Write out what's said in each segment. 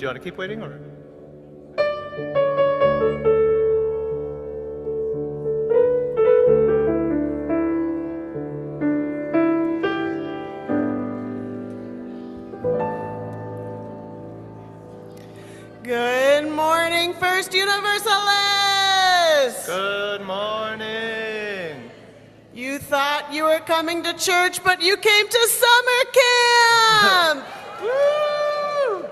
you want to keep waiting or? Good morning, First Universalists! Good morning! You thought you were coming to church, but you came to summer camp! Woo!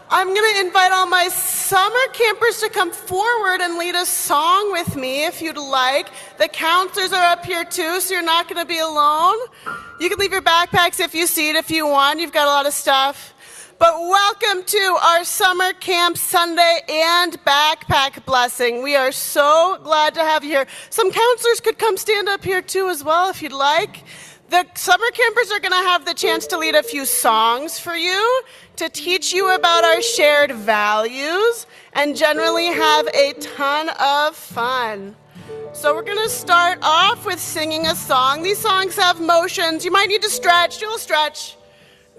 I'm going to invite all my summer campers to come forward and lead a song with me if you'd like. The counselors are up here too, so you're not going to be alone. You can leave your backpacks if you see it if you want. You've got a lot of stuff. But welcome to our summer camp Sunday and backpack blessing. We are so glad to have you here. Some counselors could come stand up here too as well if you'd like. The summer campers are going to have the chance to lead a few songs for you, to teach you about our shared values, and generally have a ton of fun. So we're going to start off with singing a song. These songs have motions. You might need to stretch. You'll stretch.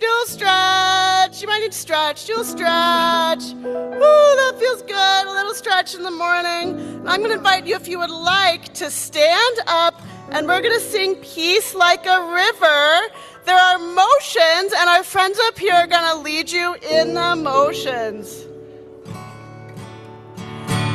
Dual stretch. You might need to stretch. Dual stretch. Ooh, that feels good. A little stretch in the morning. And I'm going to invite you, if you would like, to stand up, and we're going to sing Peace Like a River. There are motions, and our friends up here are going to lead you in the motions.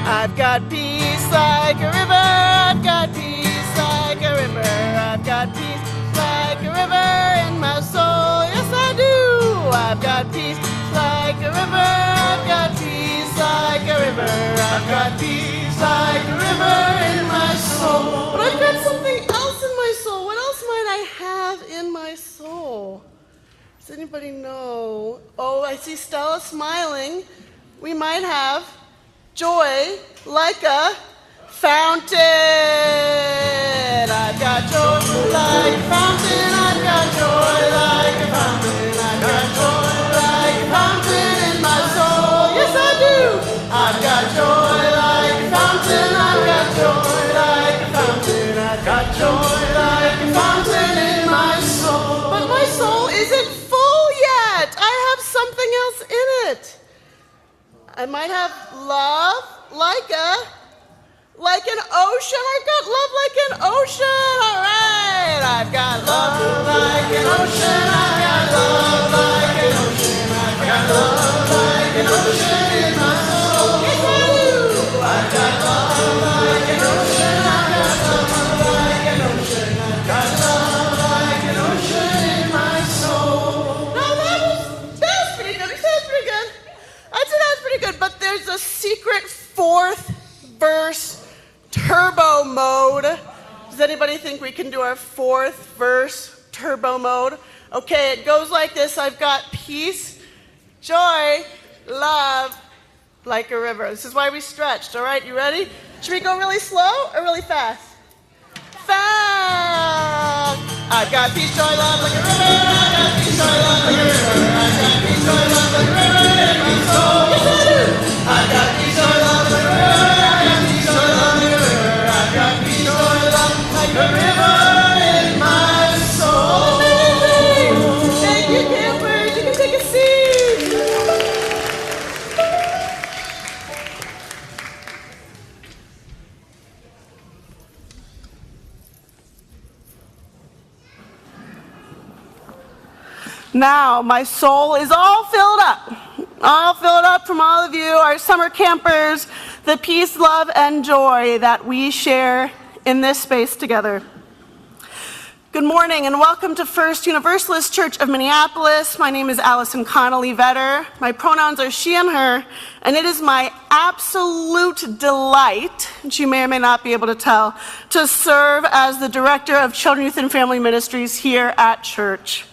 I've got peace like a river. I've got peace like a river. I've got peace like a river in my soul. Yes, I do. I've got peace like a river. I've got peace like a river. I've got peace like a river in my soul. But I've got something else in my soul. What else might I have in my soul? Does anybody know? Oh, I see Stella smiling. We might have joy like a fountain. I've got joy like a fountain. I've got joy like a fountain. I've got joy like a fountain in my soul. Yes, I do. I've got joy like a fountain. I've got joy like a fountain. I've got joy like a fountain in my soul. But my soul isn't full yet. I have something else in it. I might have love like an ocean. I've got love like an ocean. All right. I've got love like an ocean. I've got love like an ocean. I've got love like an ocean in my soul. Yes, I do. I've got love like an ocean. I've got love like an ocean. I've got love like an ocean in my soul. Now that was pretty good. That was pretty good. I'd say that was pretty good, but there's a secret fourth verse turbo mode. Does anybody think we can do our fourth verse turbo mode? Okay, it goes like this. I've got peace, joy, love, like a river. This is why we stretched. All right, you ready? Should we go really slow or really fast? Fast! I've got peace, joy, love, like a river. I've got peace, joy, love, like a river. I've got peace, joy, love, like a river in my soul. Yes, I do. I've got peace, joy, love, like a river. Like a river in my soul. Amazing! Thank you, campers. You can take a seat. Now, my soul is all filled up from all of you, our summer campers, the peace, love, and joy that we share in this space together. Good morning and welcome to First Universalist Church of Minneapolis. My name is Allison Connolly Vetter. My pronouns are she and her, and it is my absolute delight, which you may or may not be able to tell, to serve as the Director of Children, Youth, and Family Ministries here at church.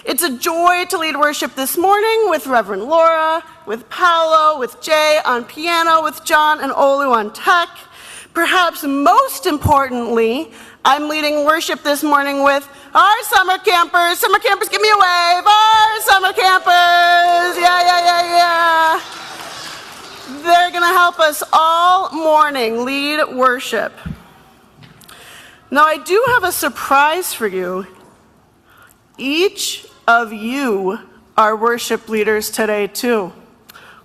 It's a joy to lead worship this morning with Reverend Laura, with Paolo, with Jay on piano, with John and Olu on tech. Perhaps most importantly, I'm leading worship this morning with our summer campers. Summer campers, give me a wave. Our summer campers. Yeah. They're going to help us all morning lead worship. Now, I do have a surprise for you. Each of you are worship leaders today, too.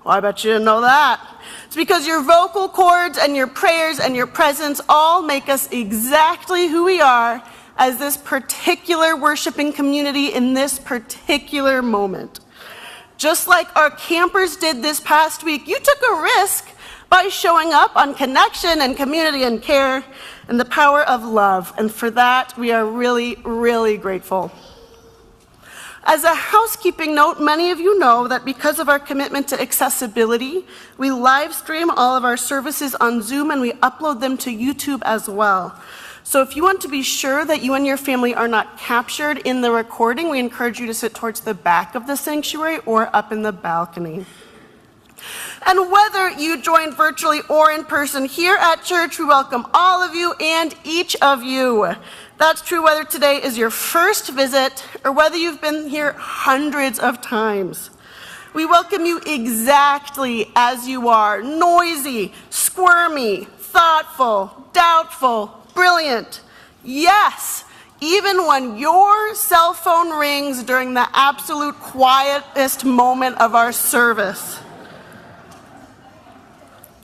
Well, I bet you didn't know that. It's because your vocal cords and your prayers and your presence all make us exactly who we are as this particular worshiping community in this particular moment. Just like our campers did this past week, you took a risk by showing up on connection and community and care and the power of love. And for that, we are really, really grateful. As a housekeeping note, many of you know that because of our commitment to accessibility, we live stream all of our services on Zoom and we upload them to YouTube as well. So if you want to be sure that you and your family are not captured in the recording, we encourage you to sit towards the back of the sanctuary or up in the balcony. And whether you join virtually or in person here at church, we welcome all of you and each of you. That's true whether today is your first visit or whether you've been here hundreds of times. We welcome you exactly as you are, noisy, squirmy, thoughtful, doubtful, brilliant. Yes, even when your cell phone rings during the absolute quietest moment of our service.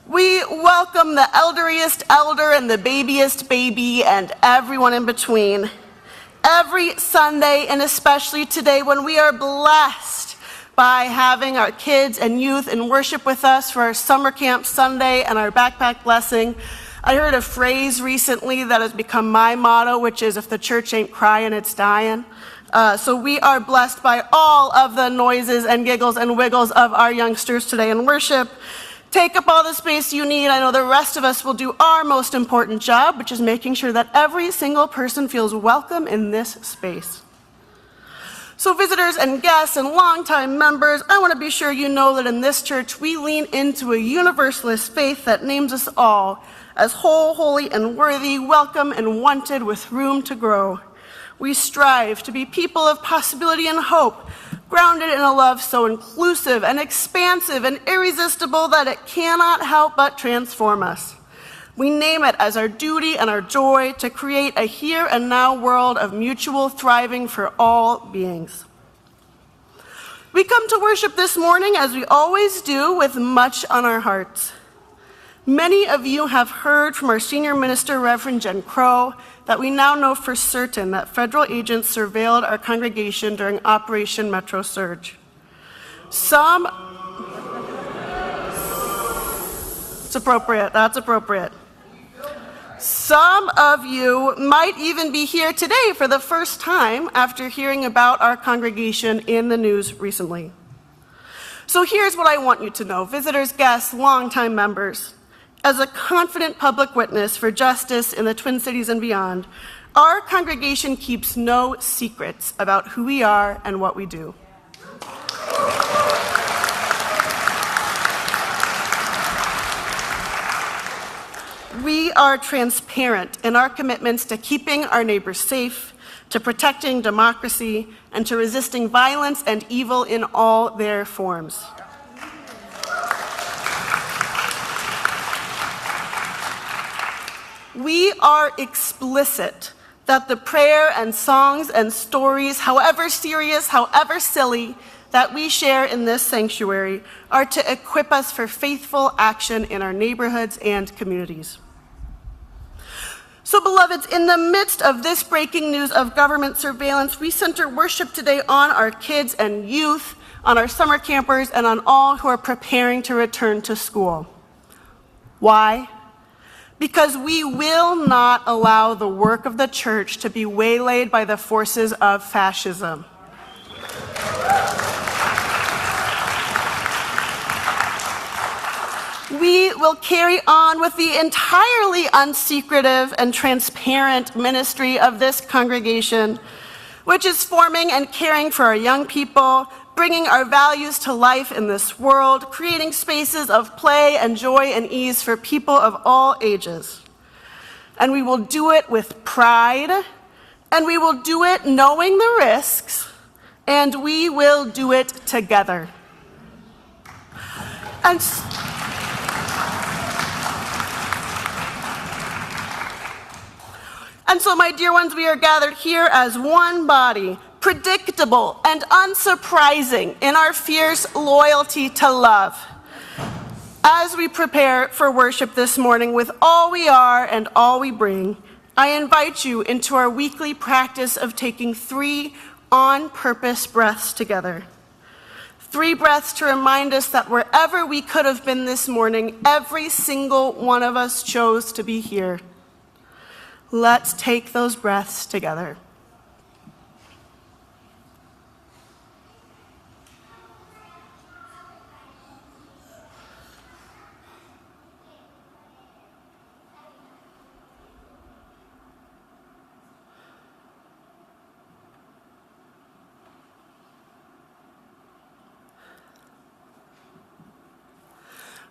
We welcome the elderiest elder and the babiest baby and everyone in between. Every Sunday, and especially today, when we are blessed by having our kids and youth in worship with us for our summer camp Sunday and our backpack blessing, I heard a phrase recently that has become my motto, which is, if the church ain't crying, it's dying. So we are blessed by all of the noises and giggles and wiggles of our youngsters today in worship. Take up all the space you need. I know the rest of us will do our most important job, which is making sure that every single person feels welcome in this space. So visitors and guests and longtime members, I want to be sure you know that in this church, we lean into a universalist faith that names us all as whole, holy, and worthy, welcome and wanted with room to grow. We strive to be people of possibility and hope, grounded in a love so inclusive and expansive and irresistible that it cannot help but transform us. We name it as our duty and our joy to create a here and now world of mutual thriving for all beings. We come to worship this morning, as we always do, with much on our hearts. Many of you have heard from our senior minister, Reverend Jen Crow, that we now know for certain that federal agents surveilled our congregation during Operation Metro Surge. It's appropriate, that's appropriate. Some of you might even be here today for the first time after hearing about our congregation in the news recently. So here's what I want you to know, visitors, guests, longtime members. As a confident public witness for justice in the Twin Cities and beyond, our congregation keeps no secrets about who we are and what we do. We are transparent in our commitments to keeping our neighbors safe, to protecting democracy, and to resisting violence and evil in all their forms. We are explicit that the prayer and songs and stories, however serious, however silly, that we share in this sanctuary are to equip us for faithful action in our neighborhoods and communities. So, beloveds, in the midst of this breaking news of government surveillance, we center worship today on our kids and youth, on our summer campers, and on all who are preparing to return to school. Why? Because we will not allow the work of the church to be waylaid by the forces of fascism. We will carry on with the entirely unsecretive and transparent ministry of this congregation, which is forming and caring for our young people, bringing our values to life in this world, creating spaces of play and joy and ease for people of all ages. And we will do it with pride, and we will do it knowing the risks, and we will do it together. And so, my dear ones, we are gathered here as one body, predictable and unsurprising in our fierce loyalty to love. As we prepare for worship this morning with all we are and all we bring, I invite you into our weekly practice of taking 3 on-purpose breaths together. 3 breaths to remind us that wherever we could have been this morning, every single one of us chose to be here. Let's take those breaths together.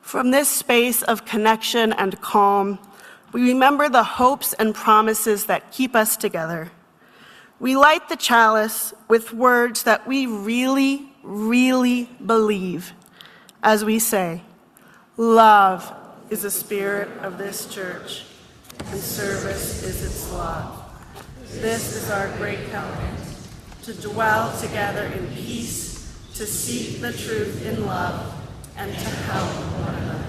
From this space of connection and calm, we remember the hopes and promises that keep us together. We light the chalice with words that we really, really believe as we say, love is the spirit of this church, and service is its love. This is our great covenant, to dwell together in peace, to seek the truth in love, and to help one another.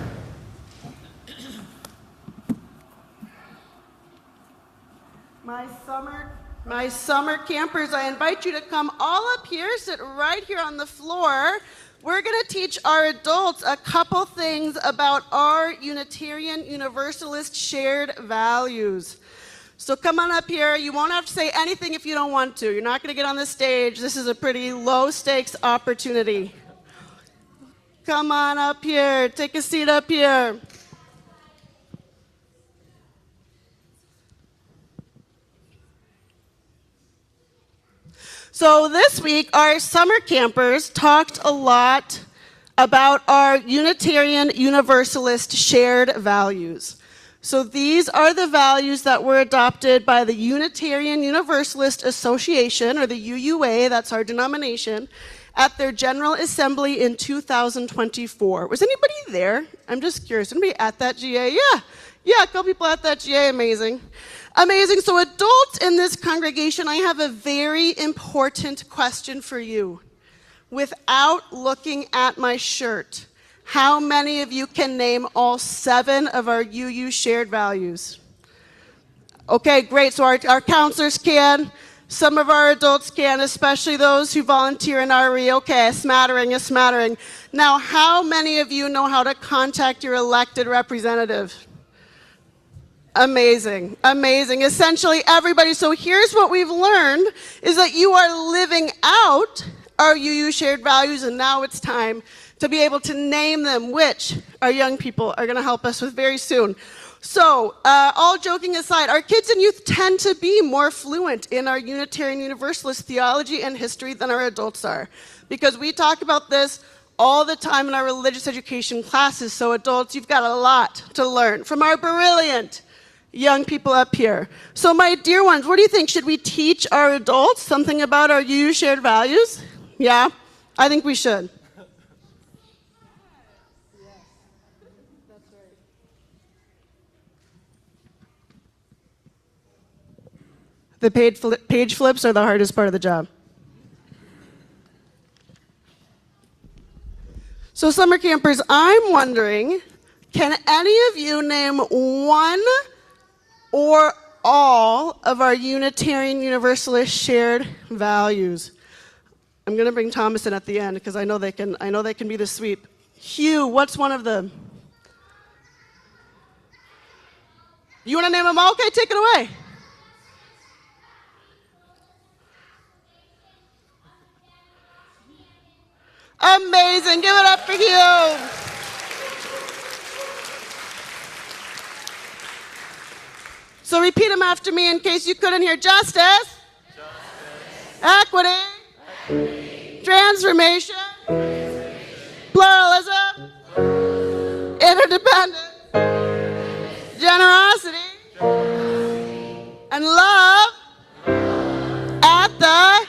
My summer campers, I invite you to come all up here, sit right here on the floor. We're going to teach our adults a couple things about our Unitarian Universalist shared values. So come on up here. You won't have to say anything if you don't want to. You're not going to get on the stage. This is a pretty low-stakes opportunity. Come on up here. Take a seat up here. So this week, our summer campers talked a lot about our Unitarian Universalist shared values. So these are the values that were adopted by the Unitarian Universalist Association, or the UUA, that's our denomination, at their General Assembly in 2024. Was anybody there? I'm just curious. Anybody at that GA? Yeah, a couple people at that GA. Amazing. So adults in this congregation, I have a very important question for you. Without looking at my shirt, how many of you can name all 7 of our UU shared values? Okay, great. So our counselors can. Some of our adults can, especially those who volunteer in RE. Okay, a smattering. Now, how many of you know how to contact your elected representative? Amazing. Essentially everybody. So here's what we've learned is that you are living out our UU shared values, and now it's time to be able to name them, which our young people are going to help us with very soon. So, all joking aside, our kids and youth tend to be more fluent in our Unitarian Universalist theology and history than our adults are, because we talk about this all the time in our religious education classes. So adults, you've got a lot to learn from our brilliant young people up here. So my dear ones, what do you think? Should we teach our adults something about our UU shared values? Yeah, I think we should. The page flips are the hardest part of the job. So summer campers, I'm wondering, can any of you name one or all of our Unitarian Universalist shared values? I'm going to bring Thomas in at the end because I know they can be the sweep. Hugh, what's one of them? You want to name them all? Okay, take it away. Amazing. Give it up for Hugh. So repeat them after me in case you couldn't hear. Justice. Equity. Transformation. Pluralism. Interdependence. Generosity. And love. At the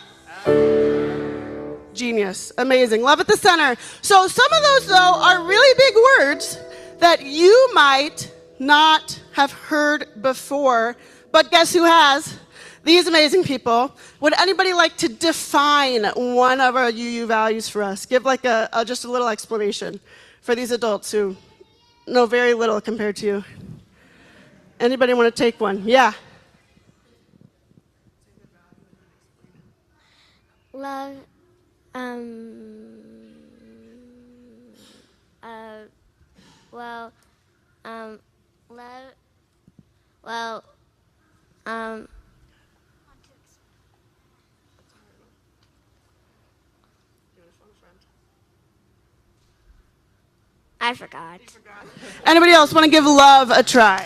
genius. Amazing. Love at the center. So some of those, though, are really big words that you might not have heard before, but guess who has? These amazing people. Would anybody like to define one of our UU values for us? Give like just a little explanation for these adults who No, very little compared to you. Anybody want to take one? Yeah. Love, well, love, well, I forgot. Anybody else want to give love a try?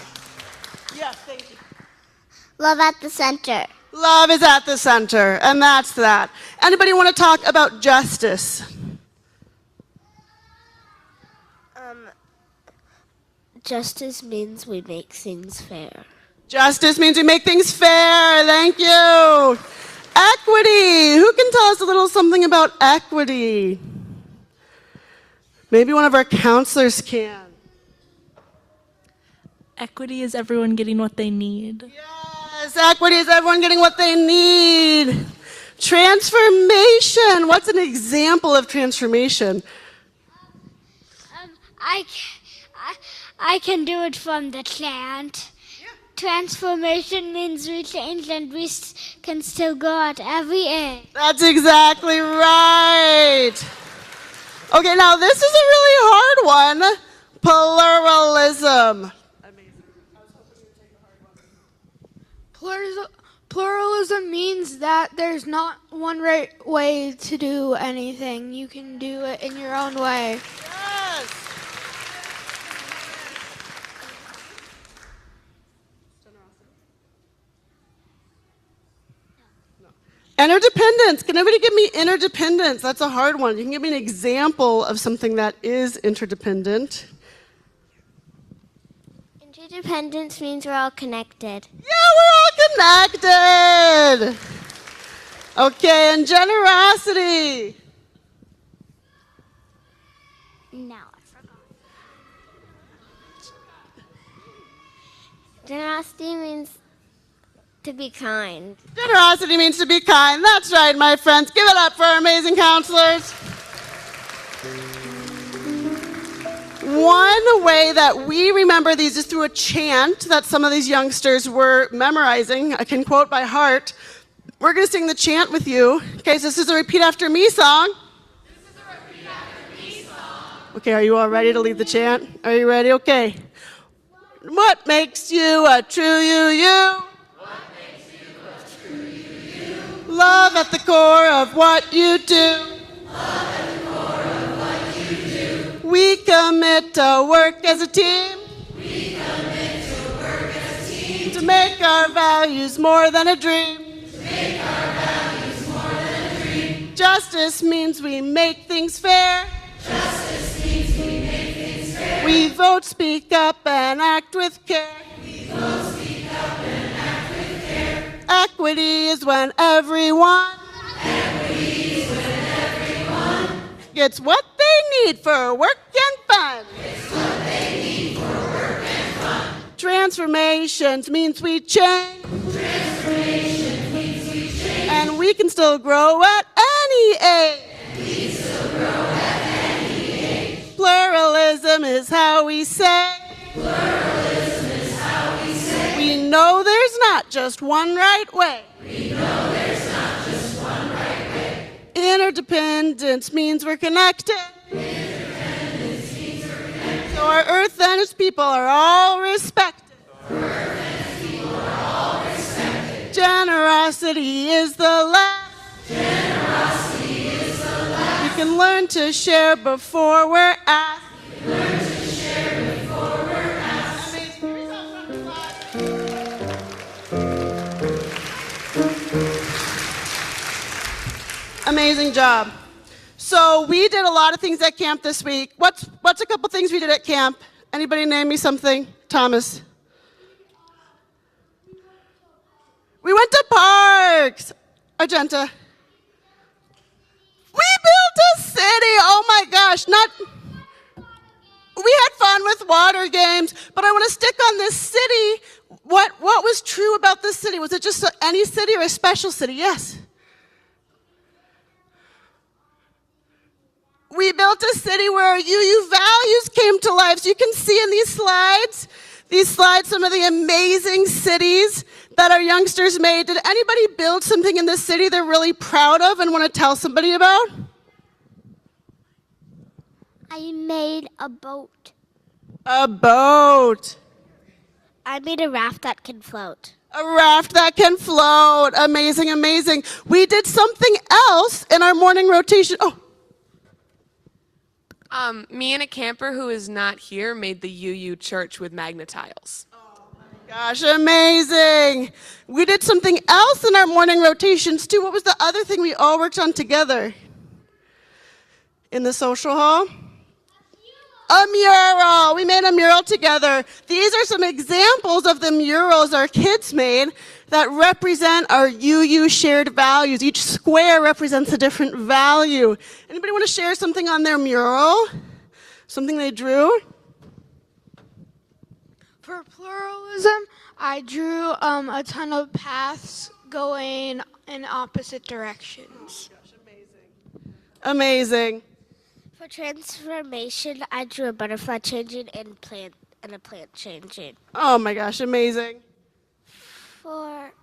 Yes, thank you. Love at the center. Love is at the center, and that's that. Anybody want to talk about justice? Justice means we make things fair. Justice means we make things fair. Thank you. Equity. Who can tell us a little something about equity? Maybe one of our counselors can. Equity is everyone getting what they need. Yes, equity is everyone getting what they need. Transformation. What's an example of transformation? I can do it from the chant. Yeah. Transformation means we change and we can still go out every day. That's exactly right. Okay, now this is a really hard one. Pluralism. Pluralism means that there's not one right way to do anything. You can do it in your own way. Yes. Interdependence. Can everybody give me interdependence? That's a hard one. You can give me an example of something that is interdependent. Interdependence means we're all connected. Yeah, we're all connected. Okay, and generosity. No, I forgot. Generosity means to be kind. Generosity means to be kind. That's right, my friends. Give it up for our amazing counselors. One way that we remember these is through a chant that some of these youngsters were memorizing. I can quote by heart. We're going to sing the chant with you. Okay, so this is a repeat after me song. This is a repeat after me song. Okay, are you all ready to lead the chant? Are you ready? Okay. What makes you a true you? Love at the core of what you do. Love at the core of what you do. We commit to work as a team. We commit to work as a team. To make our values more than a dream. To make our values more than a dream. Justice means we make things fair. Justice means we make things fair. We vote, speak up, and act with care. We vote, speak up, and act with care. Equity is when everyone gets what they need for work and fun. Gets what they need for work and fun. Transformations means we change. Transformation means we change. And we can still grow at any age. And we can still grow at any age. Pluralism is how we say. Pluralism is how we say. We know there's not just one right way. We know there's not just one right way. Interdependence means we're connected. Interdependence means we're connected. So our earth and its people are all respected. Our earth and its people are all respected. Generosity is the last. Generosity is the last. We can learn to share before we're asked. We can learn to share before we're asked. Amazing job. So we did a lot of things at camp this week. What's a couple things we did at camp? Anybody name me something? Thomas. We went to parks. Argenta. We built a city. Oh my gosh. We had fun with water games, but I want to stick on this city. What was true about this city? Was it just any city or a special city? Yes. We built a city where our UU values came to life. So you can see in these slides, some of the amazing cities that our youngsters made. Did anybody build something in this city they're really proud of and want to tell somebody about? I made a boat. A boat. I made a raft that can float. A raft that can float. Amazing, amazing. We did something else in our morning rotation. Oh. Me and a camper who is not here made the UU church with magna tiles. Oh my gosh, amazing. We did something else in our morning rotations too. What was the other thing we all worked on together? In the social hall? A mural. We made a mural together. These are some examples of the murals our kids made that represent our UU shared values. Each square represents a different value. Anybody want to share something on their mural? Something they drew? For pluralism, I drew a ton of paths going in opposite directions. Amazing. For transformation, I drew a butterfly changing and a plant changing. Oh my gosh, amazing. For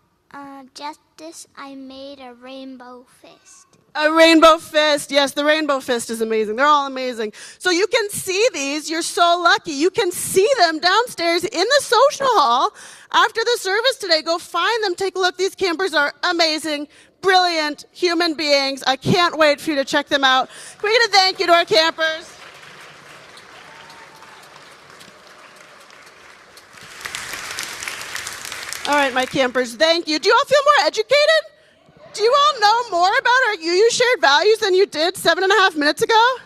justice, I made a rainbow fist. A rainbow fist. Yes, the rainbow fist is amazing. They're all amazing. So you can see these. You're so lucky. You can see them downstairs in the social hall after the service today. Go find them. Take a look. These campers are amazing, brilliant human beings. I can't wait for you to check them out. Can we get a thank you to our campers? All right, my campers, thank you. Do you all feel more educated? Do you all know more about our UU shared values than you did 7.5 minutes ago?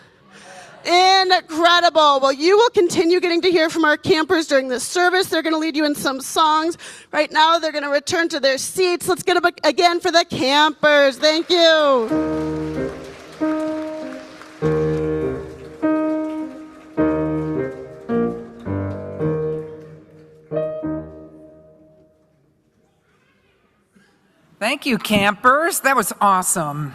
Incredible. Well, you will continue getting to hear from our campers during this service. They're going to lead you in some songs. Right now, they're going to return to their seats. Let's get up again for the campers. Thank you. Thank you, campers. That was awesome.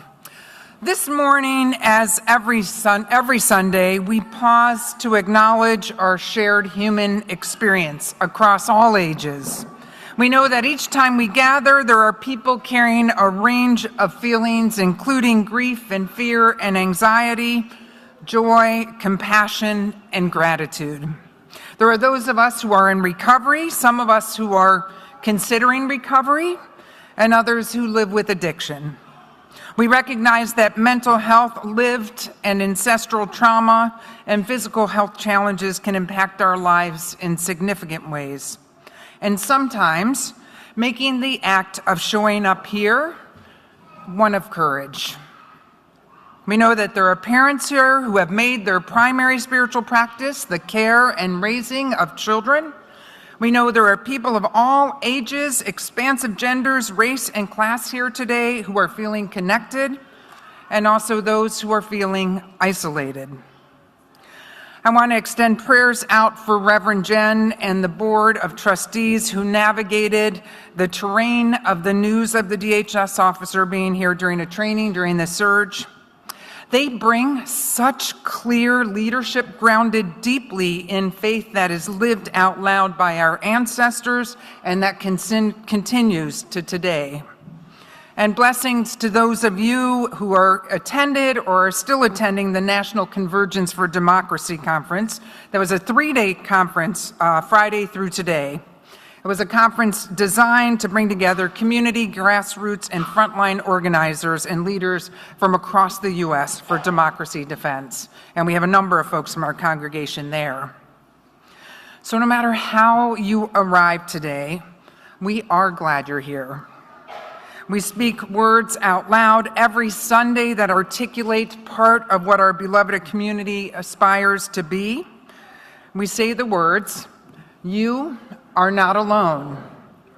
This morning, as every Sunday, we pause to acknowledge our shared human experience across all ages. We know that each time we gather, there are people carrying a range of feelings, including grief and fear and anxiety, joy, compassion, and gratitude. There are those of us who are in recovery, some of us who are considering recovery, and others who live with addiction. We recognize that mental health, lived and ancestral trauma, and physical health challenges can impact our lives in significant ways. And sometimes, making the act of showing up here one of courage. We know that there are parents here who have made their primary spiritual practice the care and raising of children. We know there are people of all ages, expansive genders, race, and class here today who are feeling connected, and also those who are feeling isolated. I want to extend prayers out for Reverend Jen and the Board of Trustees who navigated the terrain of the news of the DHS officer being here during a training during the surge. They bring such clear leadership grounded deeply in faith that is lived out loud by our ancestors and that continues to today. And blessings to those of you who are attended or are still attending the National Convergence for Democracy Conference. That was a 3-day conference, Friday through today. It was a conference designed to bring together community, grassroots, and frontline organizers and leaders from across the U.S. for democracy defense. And we have a number of folks from our congregation there. So no matter how you arrived today, we are glad you're here. We speak words out loud every Sunday that articulate part of what our beloved community aspires to be. We say the words, "You are not alone.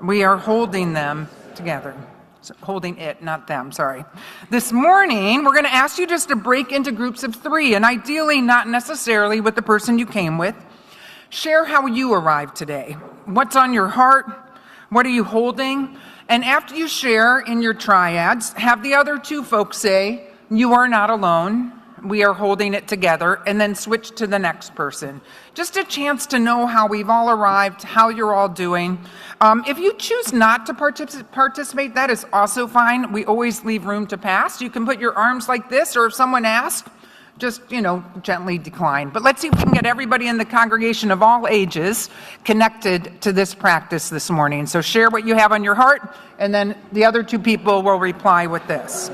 We are holding them together." So holding it, not them, sorry. This morning, we're going to ask you just to break into groups of 3, and ideally not necessarily with the person you came with. Share how you arrived today. What's on your heart? What are you holding? And after you share in your triads, have the other 2 folks say, "You are not alone." we are holding it together, and then switch to the next person. Just a chance to know how we've all arrived, how you're all doing. If you choose not to participate, that is also fine. We always leave room to pass. You can put your arms like this, or if someone asks, just, gently decline. But let's see if we can get everybody in the congregation of all ages connected to this practice this morning. So share what you have on your heart, and then the other two people will reply with this.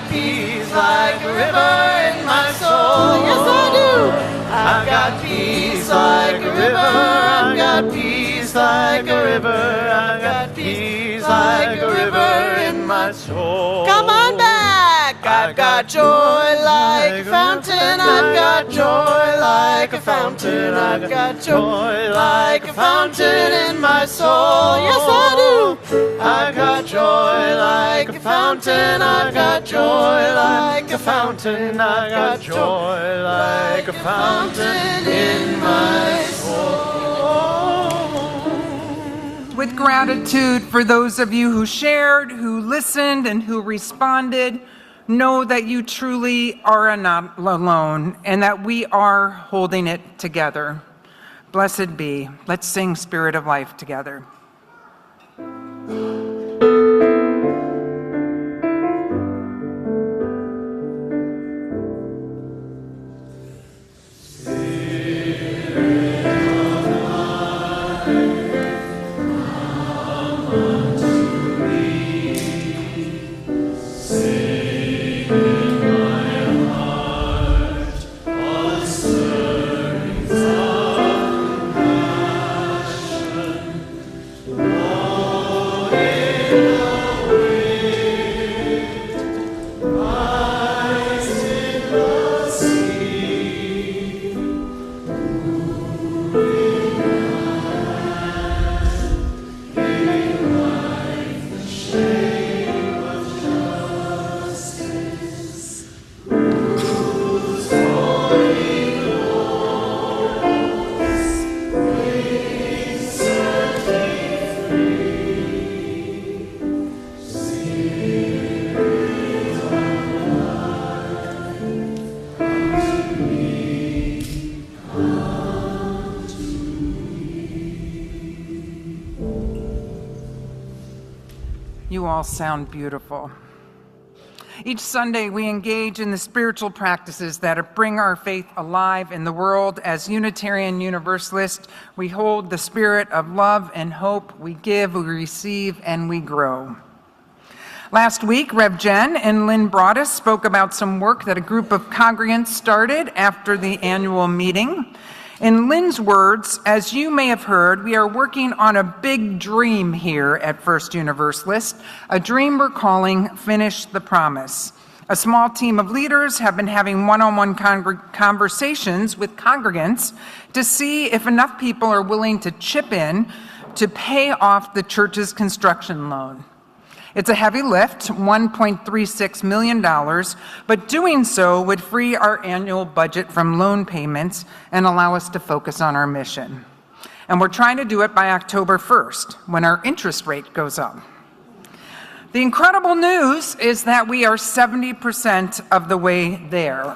Peace like a river in my soul. Yes, I do. I've got peace like a river. I've got peace like a river. I've got peace like a river in my soul. Come on back. I've got joy like a fountain. I've got joy like a fountain. I've got joy like a fountain in my soul. Yes, I do. I've got joy like a fountain. I've got joy like a fountain. I've got joy like a fountain in my soul. With gratitude for those of you who shared, who listened, and who responded, know that you truly are not alone and that we are holding it together. Blessed be. Let's sing Spirit of Life together. Oh, You all sound beautiful. Each Sunday, we engage in the spiritual practices that bring our faith alive in the world. As Unitarian Universalists, we hold the spirit of love and hope. We give, we receive, and we grow. Last week, Rev Jen and Lynn Broadus spoke about some work that a group of congregants started after the annual meeting. In Lynn's words, as you may have heard, we are working on a big dream here at First Universalist, a dream we're calling Finish the Promise. A small team of leaders have been having one-on-one conversations with congregants to see if enough people are willing to chip in to pay off the church's construction loan. It's a heavy lift, $1.36 million, but doing so would free our annual budget from loan payments and allow us to focus on our mission. And we're trying to do it by October 1st, when our interest rate goes up. The incredible news is that we are 70% of the way there.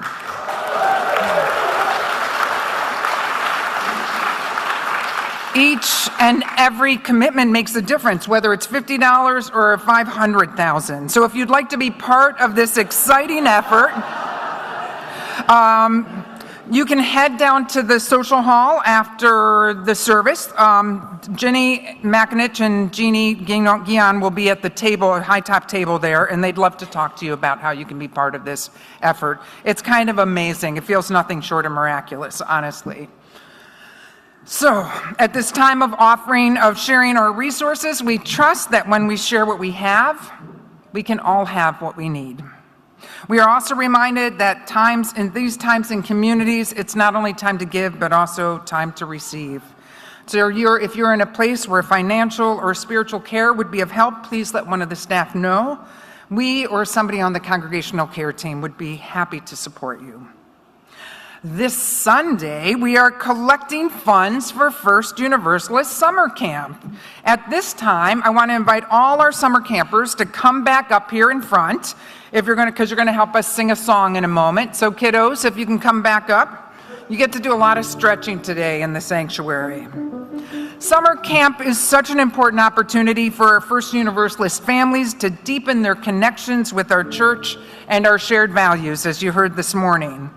Each and every commitment makes a difference, whether it's $50 or $500,000. So if you'd like to be part of this exciting effort, you can head down to the social hall after the service. Jenny Makinich and Jeannie Guion will be at the table, a high-top table there, and they'd love to talk to you about how you can be part of this effort. It's kind of amazing. It feels nothing short of miraculous, honestly. So, at this time of offering, of sharing our resources, we trust that when we share what we have, we can all have what we need. We are also reminded that in these times in communities, it's not only time to give, but also time to receive. So if you're in a place where financial or spiritual care would be of help, please let one of the staff know. We or somebody on the congregational care team would be happy to support you. This Sunday, we are collecting funds for First Universalist Summer Camp. At this time, I want to invite all our summer campers to come back up here in front, because you're going to help us sing a song in a moment. So kiddos, if you can come back up, you get to do a lot of stretching today in the sanctuary. Summer camp is such an important opportunity for our First Universalist families to deepen their connections with our church and our shared values, as you heard this morning.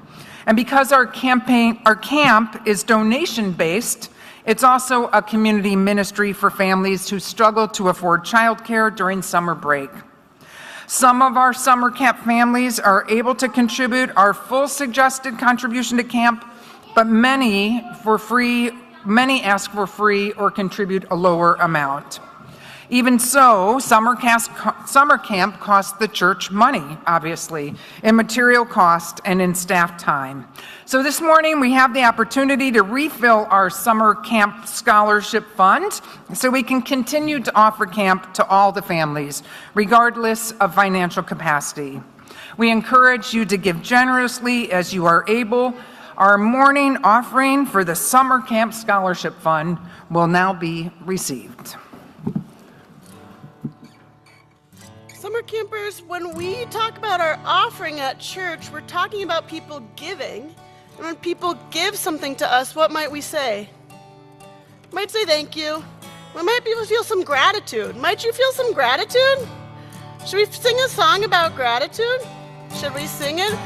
And because our camp is donation-based, it's also a community ministry for families who struggle to afford childcare during summer break. Some of our summer camp families are able to contribute our full suggested contribution to camp, but many ask for free or contribute a lower amount. Even so, summer camp costs the church money, obviously, in material cost and in staff time. So this morning we have the opportunity to refill our summer camp scholarship fund so we can continue to offer camp to all the families, regardless of financial capacity. We encourage you to give generously as you are able. Our morning offering for the summer camp scholarship fund will now be received. Summer campers, when we talk about our offering at church, we're talking about people giving. And when people give something to us, what might we say? We might say thank you. We might feel some gratitude. Might you feel some gratitude? Should we sing a song about gratitude? Should we sing it?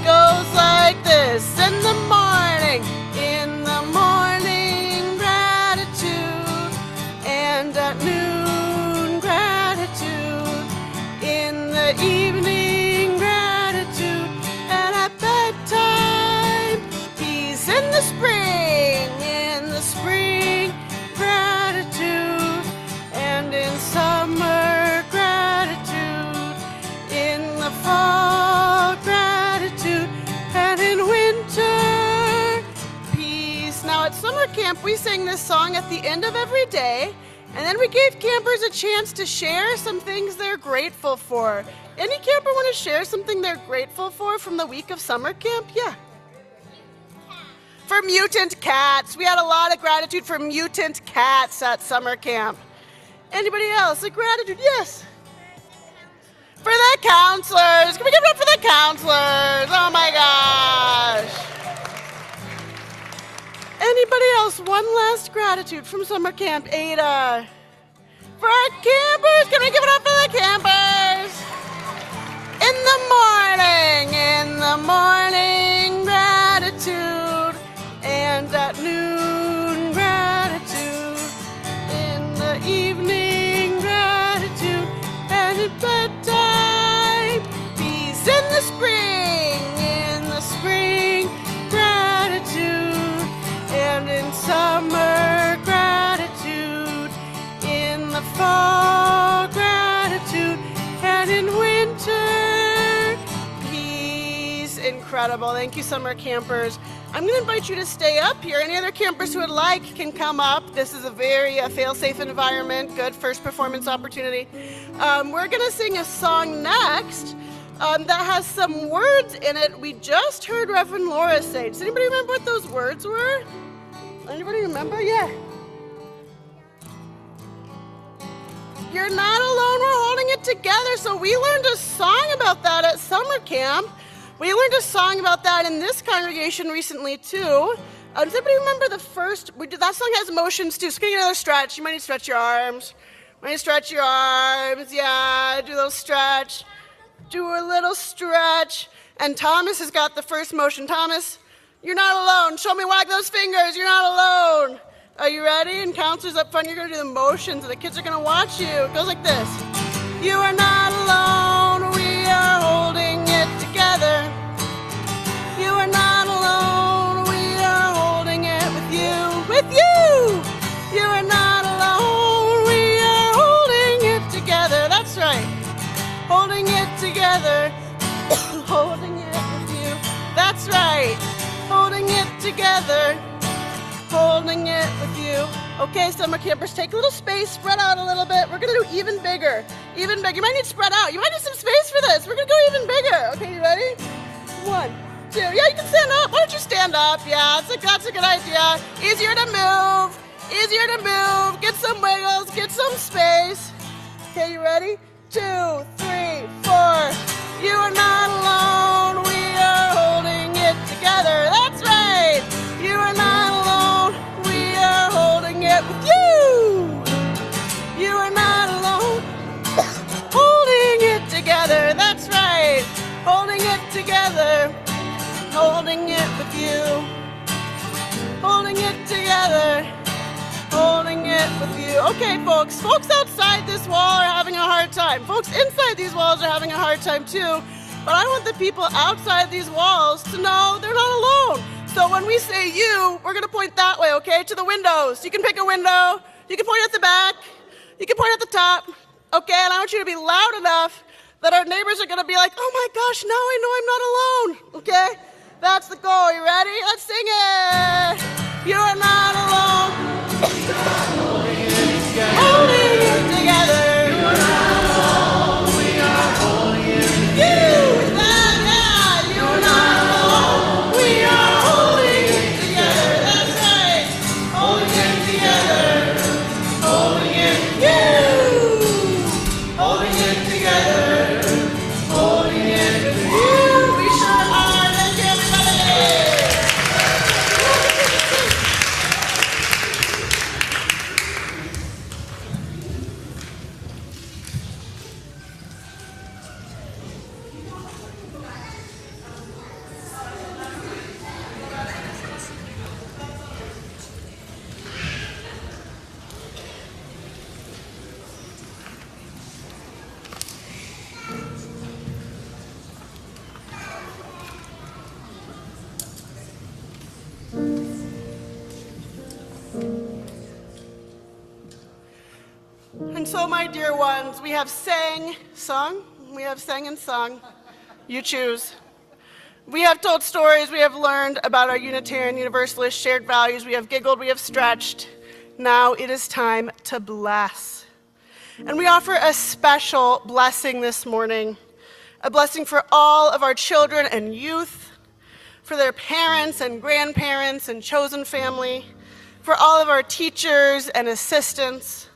Goes like this. In the morning, gratitude. And at noon, gratitude. In the evening, gratitude. And at bedtime, peace. In the spring, gratitude. And in summer, gratitude. In the fall, gratitude. And in winter, peace. Now at summer camp, we sing this song at the end of every day. And then we gave campers a chance to share some things they're grateful for. Any camper want to share something they're grateful for from the week of summer camp? Yeah. For mutant cats. We had a lot of gratitude for mutant cats at summer camp. Anybody else? A gratitude? Yes. For the counselors. Can we give it up for the counselors? Oh my gosh. Anybody else? One last gratitude from summer camp. Ada. For our campers, can we give it up for the campers? In the morning, gratitude, and at noon, gratitude, in the evening, gratitude, and at bedtime, peace in the spring, gratitude, and in summer, gratitude, in the fall, gratitude, and in winter, peace. Incredible. Thank you, summer campers. I'm going to invite you to stay up here. Any other campers who would like can come up. This is a very fail-safe environment, good first performance opportunity. We're going to sing a song next that has some words in it we just heard Reverend Laura say. Does anybody remember what those words were? Anybody remember? Yeah. You're not alone, we're holding it together. So we learned a song about that at summer camp. We learned a song about that in this congregation recently too. Does anybody remember the first? That song has motions too. So can you get another stretch? You might need to stretch your arms. Yeah, do a little stretch. Do a little stretch. And Thomas has got the first motion. Thomas, you're not alone. Show me, wag those fingers. You're not alone. Are you ready? And counselors up front, you're going to do the motions, and the kids are going to watch you. It goes like this. You are not alone. We are holding it together. You are not alone. We are holding it with you. With you. You are not alone. We are holding it together. That's right. Holding it together. Holding it with you. That's right. Holding it together. Holding it with you. Okay, summer campers, take a little space, spread out a little bit. We're going to do even bigger. Even bigger. You might need to spread out. You might need some space for this. We're going to go even bigger. Okay, you ready? 1, 2. Yeah, you can stand up. Why don't you stand up? Yeah, that's a good idea. Easier to move. Easier to move. Get some wiggles. Get some space. Okay, you ready? 2, 3, 4. You are not alone. We are holding it together. That's right. You are not alone. We are holding it with you. You are not alone. Holding it together. That's right. Holding it together. Holding it with you. Holding it together. Holding it with you. Okay, folks. Folks outside this wall are having a hard time. Folks inside these walls are having a hard time too. But I want the people outside these walls to know they're not alone. So when we say you, we're going to point that way, okay, to the windows. You can pick a window. You can point at the back. You can point at the top. Okay, and I want you to be loud enough that our neighbors are going to be like, oh my gosh, now I know I'm not alone. Okay, that's the goal. You ready? Let's sing it. You are not alone. Holding it together. You are not alone. We are holding it together. You are not alone. We are holding it together. That's right. Holding it together. Holding it together. Holding it together. Holding it with you. We sure are. Thank you, everybody. And so, my dear ones, we have sang and sung. You choose. We have told stories, we have learned about our Unitarian Universalist shared values, we have giggled, we have stretched. Now it is time to bless. And we offer a special blessing this morning, a blessing for all of our children and youth, for their parents and grandparents and chosen family, for all of our teachers and assistants,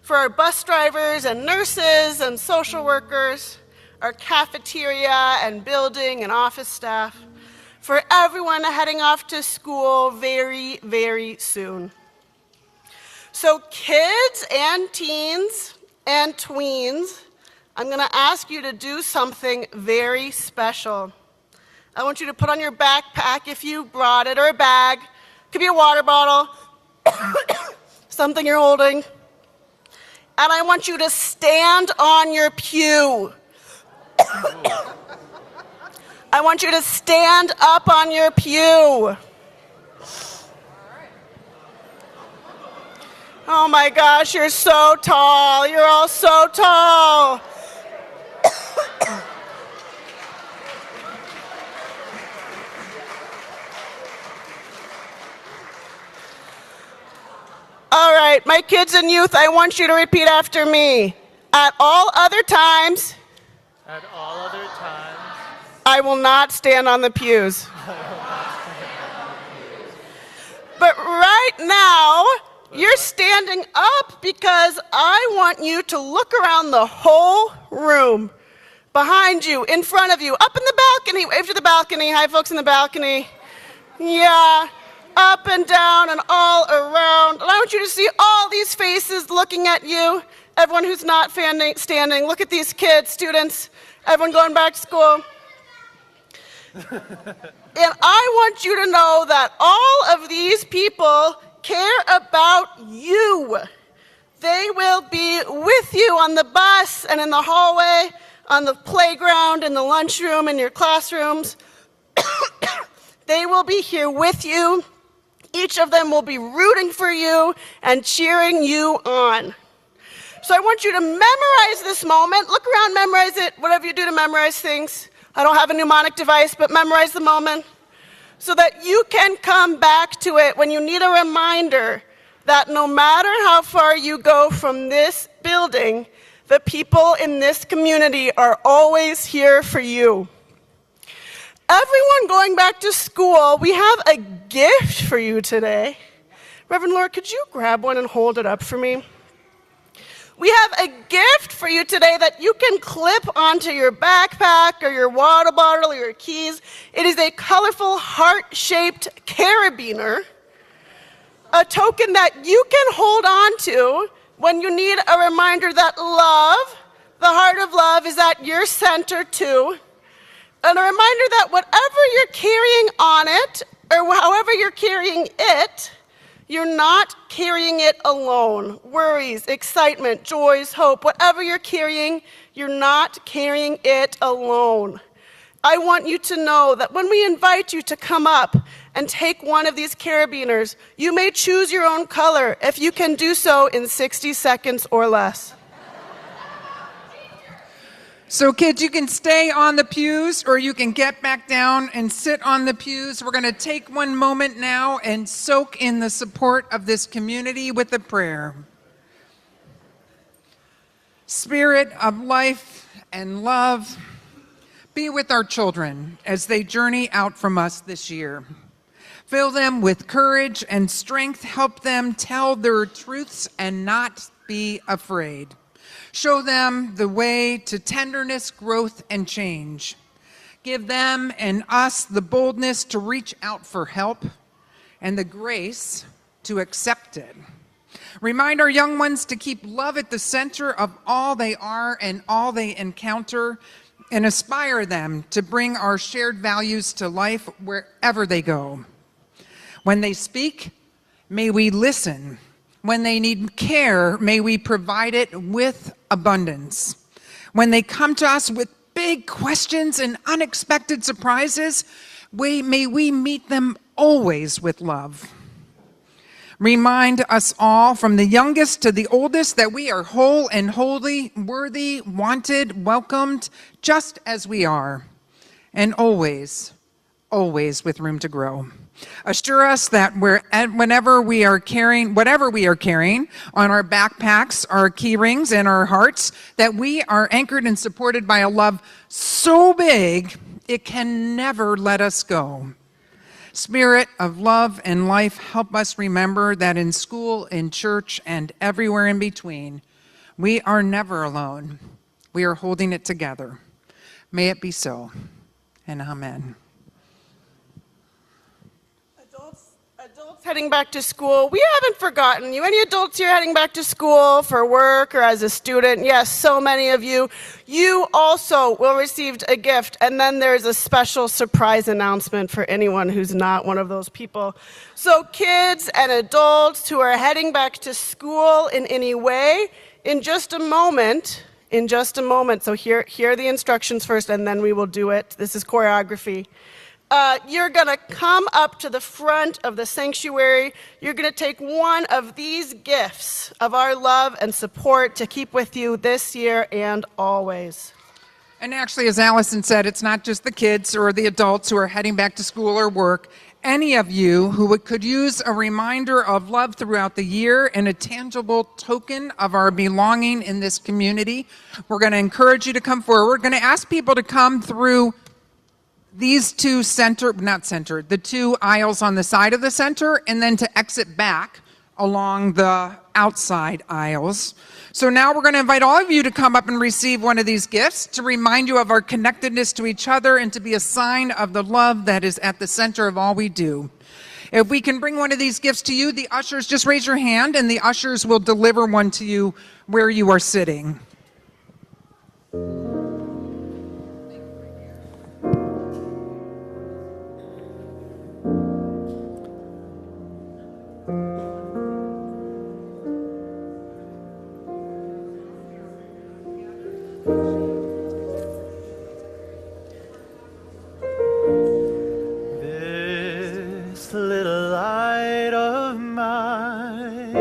for our bus drivers and nurses and social workers, our cafeteria and building and office staff, for everyone heading off to school very, very soon. So kids and teens, and tweens, I'm going to ask you to do something very special. I want you to put on your backpack if you brought it, or a bag. It could be a water bottle, something you're holding. And I want you to stand on your pew. I want you to stand up on your pew. Oh my gosh, you're so tall. You're all so tall. All right, my kids and youth, I want you to repeat after me. At all other times, I will not stand on the pews. But right now, you're standing up because I want you to look around the whole room. Behind you, in front of you, up in the balcony. Wave to the balcony. Hi, folks in the balcony. Yeah, up and down and all around. And I want you to see all these faces looking at you. Everyone who's not standing. Look at these kids, students. Everyone going back to school. And I want you to know that all of these people care about you. They will be with you on the bus and in the hallway, on the playground, in the lunchroom, in your classrooms. They will be here with you. Each of them will be rooting for you and cheering you on. So I want you to memorize this moment. Look around, memorize it, whatever you do to memorize things. I don't have a mnemonic device, but memorize the moment so that you can come back to it when you need a reminder that no matter how far you go from this building, the people in this community are always here for you. Everyone going back to school, we have a gift for you today. Reverend Laura, could you grab one and hold it up for me? We have a gift for you today that you can clip onto your backpack or your water bottle or your keys. It is a colorful heart-shaped carabiner, a token that you can hold on to when you need a reminder that love, the heart of love, is at your center too. And a reminder that whatever you're carrying on it, or however you're carrying it, you're not carrying it alone. Worries, excitement, joys, hope, whatever you're carrying, you're not carrying it alone. I want you to know that when we invite you to come up and take one of these carabiners, you may choose your own color if you can do so in 60 seconds or less. So kids, you can stay on the pews or you can get back down and sit on the pews. We're going to take one moment now and soak in the support of this community with a prayer. Spirit of life and love, be with our children as they journey out from us this year. Fill them with courage and strength. Help them tell their truths and not be afraid. Show them the way to tenderness, growth, and change. Give them and us the boldness to reach out for help and the grace to accept it. Remind our young ones to keep love at the center of all they are and all they encounter, and aspire them to bring our shared values to life wherever they go. When they speak, may we listen. When they need care, may we provide it with abundance. When they come to us with big questions and unexpected surprises, may we meet them always with love. Remind us all, from the youngest to the oldest, that we are whole and holy, worthy, wanted, welcomed, just as we are, and always, always with room to grow. Assure us that whatever we are carrying on our backpacks, our key rings, and our hearts, that we are anchored and supported by a love so big it can never let us go. Spirit of love and life, help us remember that in school, in church, and everywhere in between, we are never alone. We are holding it together. May it be so, and amen. Adults heading back to school, we haven't forgotten you. Any adults here heading back to school for work or as a student? Yes, so many of you. You also will receive a gift, and then there's a special surprise announcement for anyone who's not one of those people. So kids and adults who are heading back to school in any way, in just a moment, so here are the instructions first, and then we will do it. This is choreography. You're going to come up to the front of the sanctuary. You're going to take one of these gifts of our love and support to keep with you this year and always. And actually, as Allison said, it's not just the kids or the adults who are heading back to school or work. Any of you who could use a reminder of love throughout the year and a tangible token of our belonging in this community, we're going to encourage you to come forward. We're going to ask people to come through these the two aisles on the side of the center, and then to exit back along the outside aisles. So now we're going to invite all of you to come up and receive one of these gifts to remind you of our connectedness to each other and to be a sign of the love that is at the center of all we do. If we can bring one of these gifts to you, the ushers, just raise your hand and the ushers will deliver one to you where you are sitting. This little light of mine,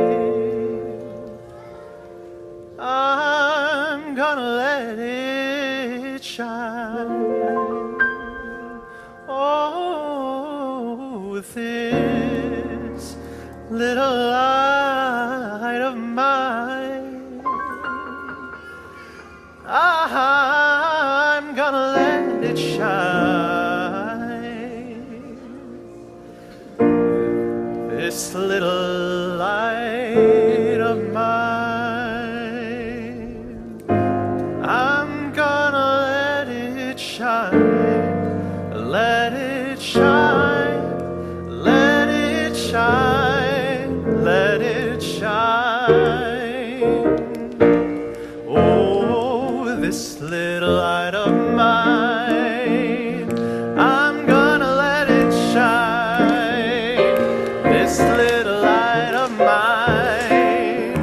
I'm gonna let it shine. Oh, this little light of mine, I'm gonna let it shine. This little light of mine, I'm gonna let it shine. Let it shine. Let it shine. Let it shine. Oh, this little light of mine, I'm gonna let it shine. This little light of mine,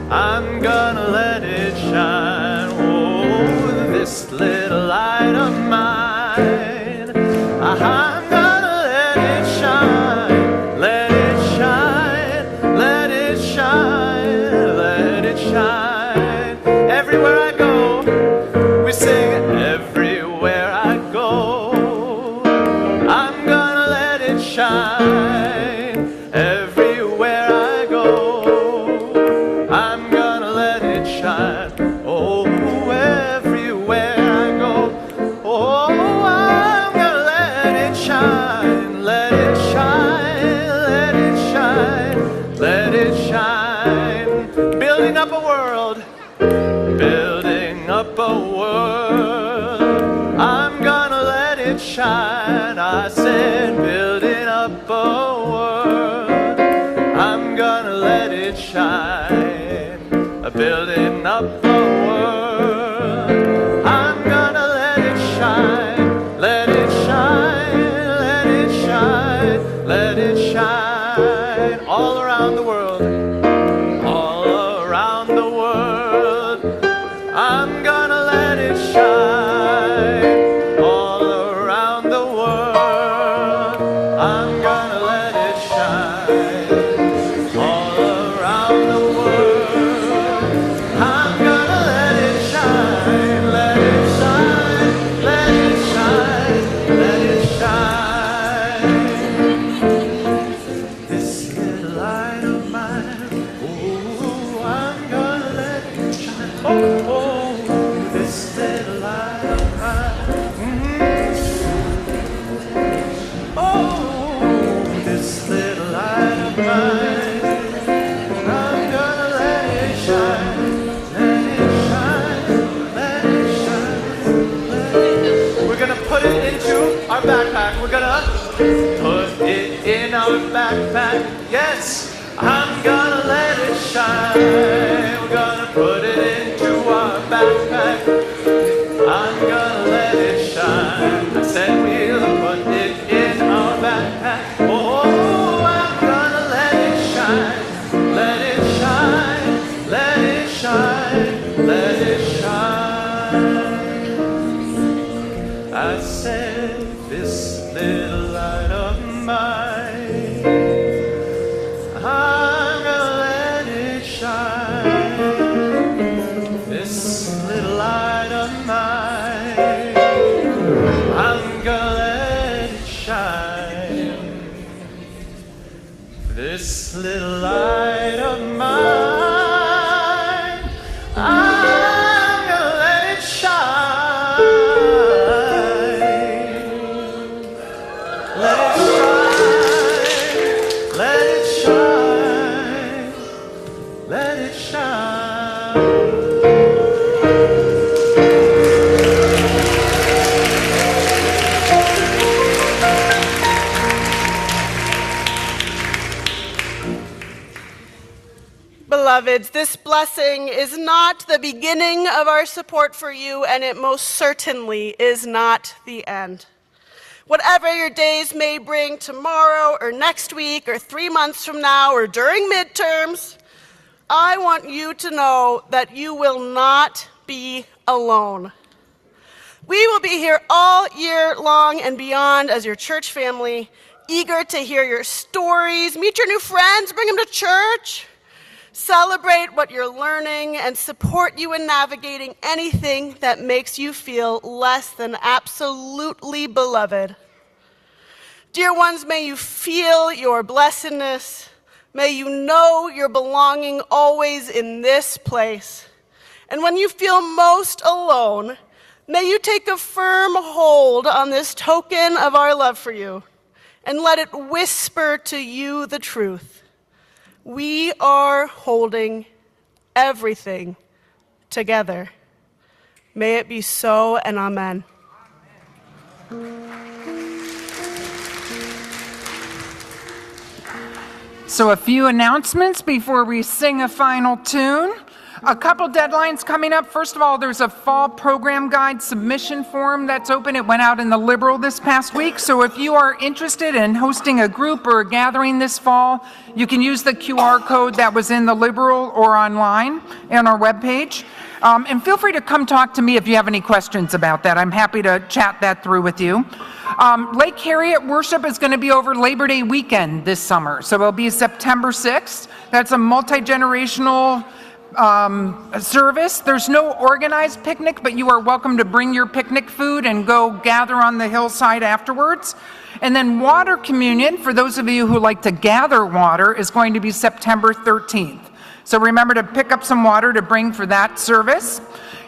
I'm gonna let it shine. Oh, this little light of mine, I'm gonna let it shine. Let it shine. Let it shine. Let it shine. Everywhere I go, we sing everywhere I go. I'm gonna let it shine. Everywhere I go, I'm gonna let it shine. Oh, everywhere I go, oh, I'm gonna let it shine. Let it shine. Let it shine. Let it shine. Building up a world. Building up a world, I'm gonna let it shine. I said, building up a world, I'm gonna let it shine. Building up a world, I'm gonna let it shine. Let it shine. Let it shine. Let it shine. All around the world. All around the world, I'm gonna let it shine. All around the world, I'm gonna let it shine. All around the world, I'm gonna let it shine. Let it shine. Let it shine. Let it shine. This little light of mine, oh, I'm gonna let it shine. Oh, oh, this little light of mine. Oh, this little light of mine. I'm gonna let it shine. Let it shine. Let it shine. Let it. We're gonna put it into our backpack. We're gonna put it in our backpack. Yes, I'm gonna let it shine. We're gonna put it into our backpack. I'm gonna let it shine. I said we'll put it in our backpack. Oh, I'm gonna let it shine. Let it shine. Let it shine. Let it shine. I said this little light of mine, I'm gonna let it shine. This little light of mine, I'm gonna let it shine. This little light of mine, I'm gonna let it shine. Let it shine. Let it shine. Let it shine. Beloveds, this blessing is not the beginning of our support for you, and it most certainly is not the end. Whatever your days may bring tomorrow or next week or 3 months from now or during midterms, I want you to know that you will not be alone. We will be here all year long and beyond as your church family, eager to hear your stories, meet your new friends, bring them to church, celebrate what you're learning, and support you in navigating anything that makes you feel less than absolutely beloved. Dear ones, may you feel your blessedness. May you know your belonging always in this place. And when you feel most alone, may you take a firm hold on this token of our love for you and let it whisper to you the truth. We are holding everything together. May it be so, and amen. So a few announcements before we sing a final tune. A couple deadlines coming up. First of all, there's a fall program guide submission form that's open. It went out in the Liberal this past week. So if you are interested in hosting a group or a gathering this fall, you can use the QR code that was in the Liberal or online on our webpage. And feel free to come talk to me if you have any questions about that. I'm happy to chat that through with you. Lake Harriet worship is going to be over Labor Day weekend this summer. So it'll be September 6th. That's a multi-generational service. There's no organized picnic, but you are welcome to bring your picnic food and go gather on the hillside afterwards. And then water communion, for those of you who like to gather water, is going to be September 13th. So remember to pick up some water to bring for that service.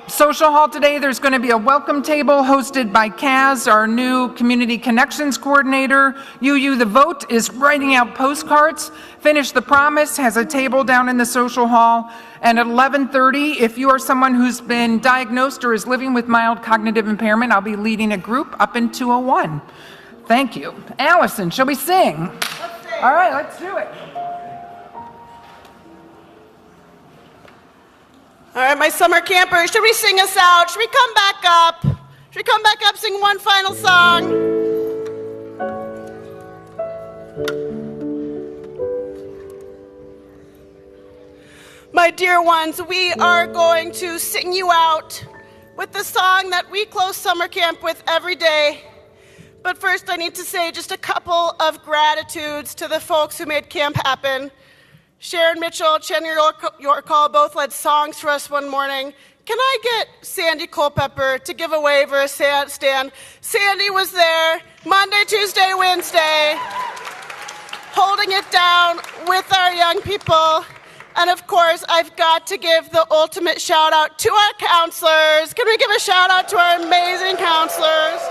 Social hall today, there's going to be a welcome table hosted by Kaz, our new Community Connections Coordinator. UU The Vote is writing out postcards. Finish the Promise has a table down in the social hall. And at 11:30, if you are someone who's been diagnosed or is living with mild cognitive impairment, I'll be leading a group up in 201. Thank you. Allison, shall we sing? Let's sing. All right, let's do it. All right, my summer campers, should we sing us out? Should we come back up? Should we come back up, sing one final song? My dear ones, we are going to sing you out with the song that we close summer camp with every day. But first, I need to say just a couple of gratitudes to the folks who made camp happen. Sharon Mitchell, Chandler Yorkall both led songs for us one morning. Can I get Sandy Culpepper to give a wave or a stand? Sandy was there Monday, Tuesday, Wednesday, holding it down with our young people. And of course, I've got to give the ultimate shout out to our counselors. Can we give a shout out to our amazing counselors?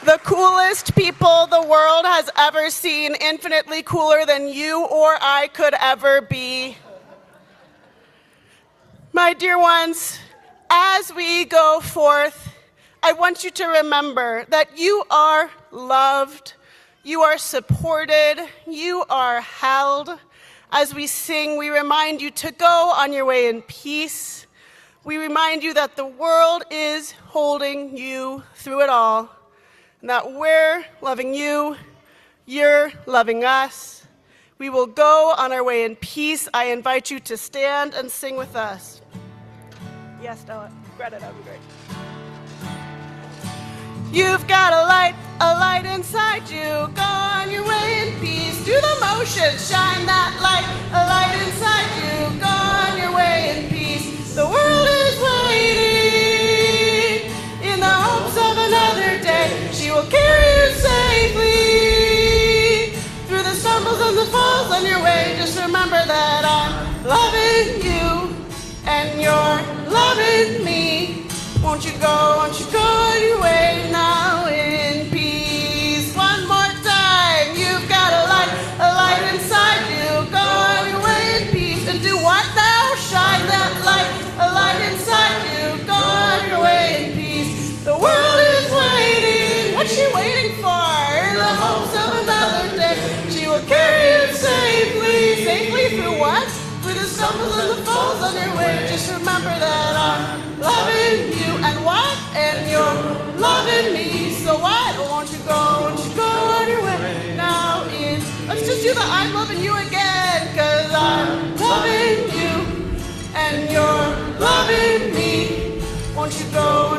The coolest people the world has ever seen, infinitely cooler than you or I could ever be. My dear ones, as we go forth, I want you to remember that you are loved, You are supported. You are held. As we sing, we remind you to go on your way in peace. We remind you that the world is holding you through it all, and that we're loving you, you're loving us. We will go on our way in peace. I invite you to stand and sing with us. Yes, Stella. Greta, that would be great. You've got a light inside you. Go on your way in peace. Do the motion, shine that light, a light inside you. Go on your way in peace. The world is waiting in the hopes of another day. She will carry you safely through the stumbles and the falls on your way. Just remember that I'm loving you and you're loving me. Won't you go on your way now in peace? One more time. You've got a light inside you. Go on your way in peace. And do what now? Shine that light, a light inside you. Go on your way in peace. The world is waiting. What's she waiting for? In the hopes of another day. She will carry you safely through what? Through the stumbles and the falls on your way. Just remember that I'm loving you. And what? And you're loving me. So what? Won't you go on your way now in. Let's just do the I'm loving you again. Cause I'm loving you and you're loving me. Won't you go